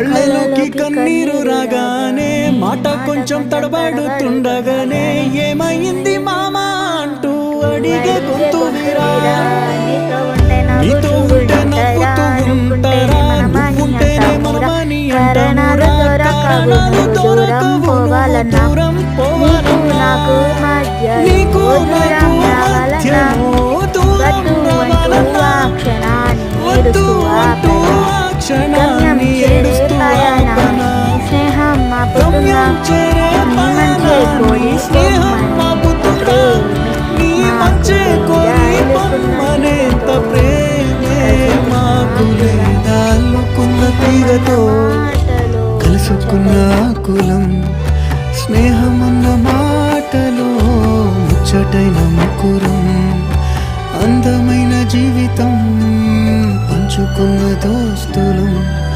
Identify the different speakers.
Speaker 1: కళ్ళలోకి కన్నీరు రాగానే మాట కొంచెం తడబడుతుండగానే ఏమైంది మామా అంటూ అడిగే గొంతు వీరా. నీతో ఉంటే నవ్వుతూ ఉంటారా, నువ్వుంటేనే మామని అంటామురా. కారణాలు దొరకవు నువ్వు దూరం పోవాలన్నా, నీకు నాకు మధ్యలో దూరం రావాలన్నా, వద్దు అంటూ ఆ క్షణాన్ని ఏడుస్తూ ఆపనా. గమ్యం చేరే పయనాన్ని స్నేహం ఆపుతున్నా, నీ మంచే కోరి పొమ్మనేంత ప్రేమే మాకు లేదా. అల్లుకున్న తీగతో కలుసుకున్న కులం, స్నేహమన్న మాటలో ముచ్చటైన ముకురం, అందమైన జీవితం పంచుకున్న దోస్తులం.